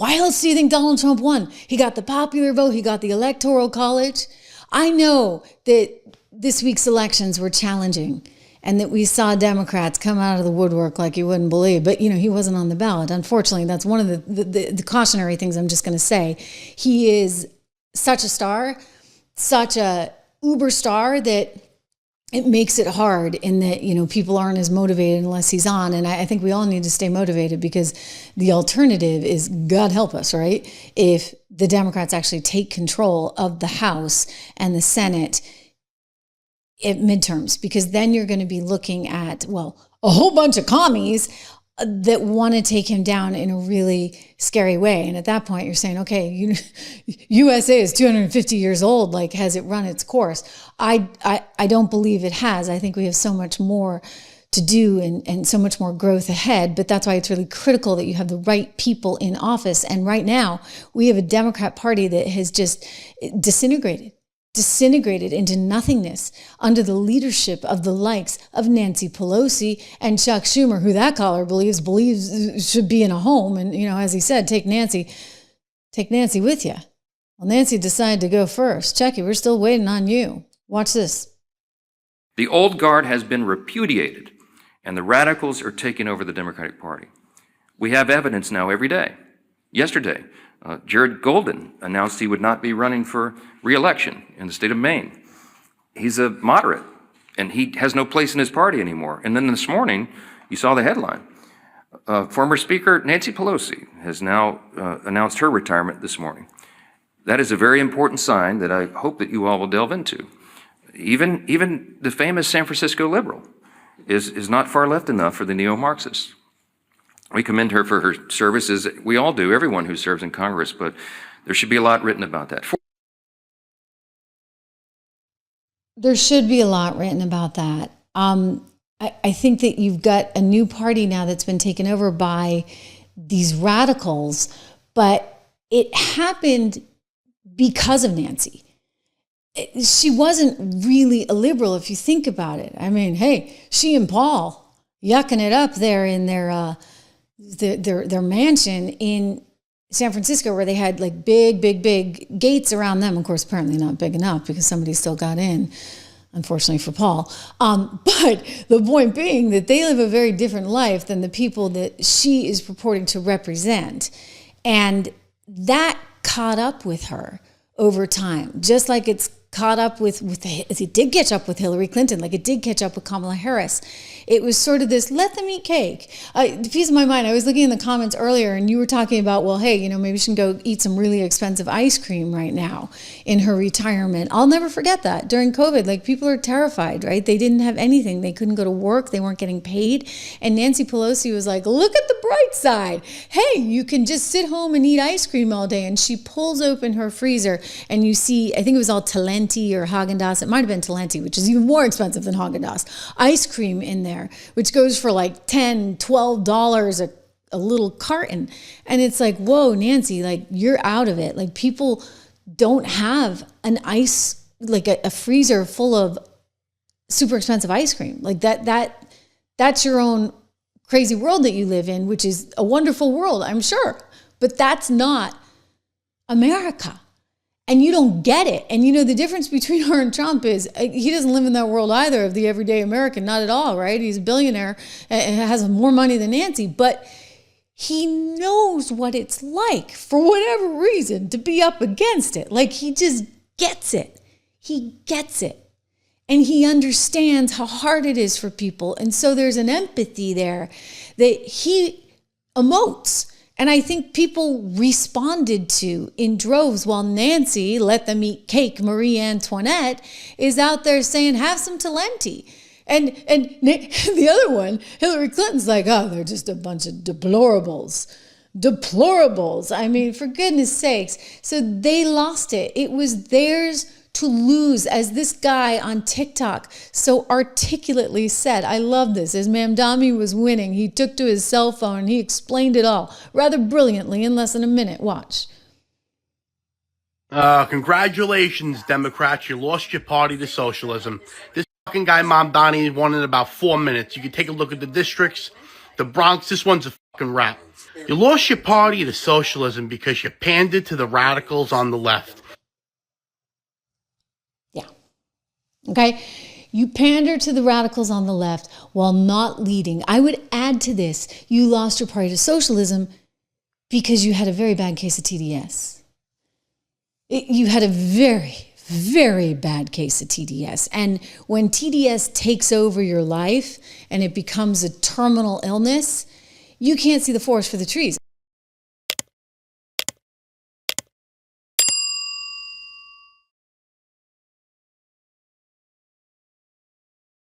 Why else do you think Donald Trump won? He got the popular vote. He got the electoral college. I know that this week's elections were challenging and that we saw Democrats come out of the woodwork like you wouldn't believe. But, he wasn't on the ballot. Unfortunately, that's one of the cautionary things I'm just going to say. He is such a star, such a uber star that it makes it hard in that, people aren't as motivated unless he's on. And I think we all need to stay motivated because the alternative is, God help us, right? If the Democrats actually take control of the House and the Senate at midterms, because then you're going to be looking at, a whole bunch of commies that want to take him down in a really scary way. And at that point, you're saying, okay, USA is 250 years old. Like, has it run its course? I don't believe it has. I think we have so much more to do and so much more growth ahead. But that's why it's really critical that you have the right people in office. And right now, we have a Democrat Party that has just disintegrated into nothingness under the leadership of the likes of Nancy Pelosi and Chuck Schumer, who that caller believes should be in a home. And, as he said, take Nancy with you. Well, Nancy decided to go first. Chucky, we're still waiting on you. Watch this. The old guard has been repudiated, and the radicals are taking over the Democratic Party. We have evidence now every day. Yesterday, Jared Golden announced he would not be running for re-election in the state of Maine. He's a moderate, and he has no place in his party anymore. And then this morning, you saw the headline. Former Speaker Nancy Pelosi has now announced her retirement this morning. That is a very important sign that I hope that you all will delve into. Even the famous San Francisco liberal is not far left enough for the neo-Marxists. We commend her for her services. We all do, everyone who serves in Congress, but there should be a lot written about that. There should be a lot written about that. I think that you've got a new party now that's been taken over by these radicals, but it happened because of Nancy. She wasn't really a liberal if you think about it. I mean, hey, she and Paul yucking it up there in their mansion in San Francisco, where they had like big gates around them. Of course, apparently not big enough because somebody still got in, unfortunately for Paul. But the point being that they live a very different life than the people that she is purporting to represent. And that caught up with her over time, just like it's caught up with it did catch up with Hillary Clinton, like it did catch up with Kamala Harris. It was sort of this, let them eat cake. The piece of my mind, I was looking in the comments earlier and you were talking about, well, hey, maybe she can go eat some really expensive ice cream right now in her retirement. I'll never forget that. During COVID, like people are terrified, right? They didn't have anything. They couldn't go to work. They weren't getting paid. And Nancy Pelosi was like, look at the bright side. Hey, you can just sit home and eat ice cream all day. And she pulls open her freezer and you see, I think it was all Talenti or Haagen-Dazs. It might have been Talenti, which is even more expensive than Haagen-Dazs. Ice cream in there, which goes for like $10, $12 a little carton. And it's like, whoa, Nancy, like you're out of it. Like people don't have an ice, like a freezer full of super expensive ice cream. Like that's your own crazy world that you live in, which is a wonderful world, I'm sure. But that's not America. And you don't get it. And the difference between her and Trump is he doesn't live in that world either of the everyday American, not at all, right? He's a billionaire and has more money than Nancy, but he knows what it's like for whatever reason to be up against it. Like he just gets it. He gets it. And he understands how hard it is for people. And so there's an empathy there that he emotes. And I think people responded to in droves while Nancy, let them eat cake, Marie Antoinette, is out there saying, have some Talenti. And the other one, Hillary Clinton's like, oh, they're just a bunch of deplorables. Deplorables. I mean, for goodness sakes. So they lost it. It was theirs to lose, as this guy on TikTok so articulately said. I love this. As Mamdani was winning, he took to his cell phone and he explained it all rather brilliantly in less than a minute. Watch. Congratulations, Democrats. You lost your party to socialism. This fucking guy, Mamdani, won in about 4 minutes. You can take a look at the districts. The Bronx, this one's a fucking wrap. You lost your party to socialism because you pandered to the radicals on the left. Yeah. Okay? You pander to the radicals on the left while not leading. I would add to this, you lost your party to socialism because you had a very bad case of TDS. You had a very, very bad case of TDS. And when TDS takes over your life and it becomes a terminal illness, you can't see the forest for the trees.